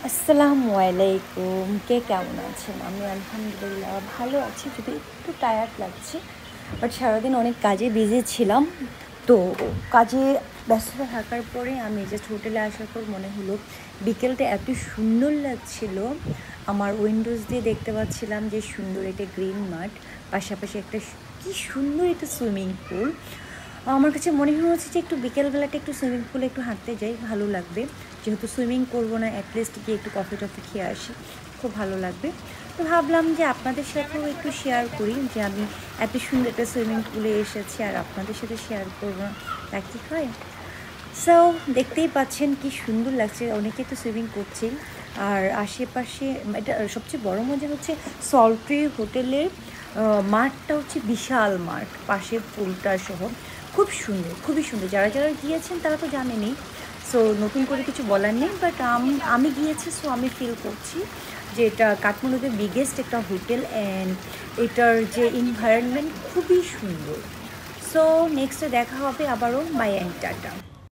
আসসালামু আলাইকুম। কে কেমন আছেন? আমি আলহামদুলিল্লাহ ভালো আছি, যদি একটু টায়ার্ড লাগছে। বাট সারাদিন অনেক কাজে বিজি ছিলাম। তো কাজে ব্যস্ততা থাকার পরে আমি জাস্ট হোটেলে আসার পর মনে হলো বিকেলটা এত সুন্দর লাগছিল। আমার উইন্ডোজ দিয়ে দেখতে পাচ্ছিলাম যে সুন্দর একটা গ্রিন মাঠ, পাশাপাশি একটা কি সুন্দর একটা সুইমিং পুল। আমার কাছে মনে হচ্ছে যে একটু বিকেলবেলাটা একটু সুইমিং পুলে একটু হাঁটতে যাই, ভালো লাগবে। যেহেতু সুইমিং করবো না, অ্যাটলিস্ট গিয়ে একটু কফি টফি খেয়ে আসি, খুব ভালো লাগবে। তো ভাবলাম যে আপনাদের সাথেও একটু শেয়ার করি যে আমি এত সুন্দর একটা সুইমিং পুলে এসেছি, আর আপনাদের সাথে শেয়ার করবো না, তা কি হয়? সো দেখতেই পাচ্ছেন কি সুন্দর লাগছে, অনেকে তো সুইমিং করছেই। আর আশেপাশে এটা সবচেয়ে বড় মজা হচ্ছে সল্ট্রি হোটেলের মাঠটা হচ্ছে বিশাল মাঠ, পাশে পুলটা সহ খুব সুন্দর, খুবই সুন্দর। যারা যারা গিয়েছেন তারা তো জানেনই, সো নতুন করে কিছু বলার নেই। বাট আমি গিয়েছি, সো আমি ফিল করছি যে এটা কাঠমান্ডুতে বিগেস্ট একটা হোটেল, অ্যান্ড এটার যে এনভায়রনমেন্ট খুবই সুন্দর। সো নেক্সটে দেখা হবে আবারও। Bye and tata.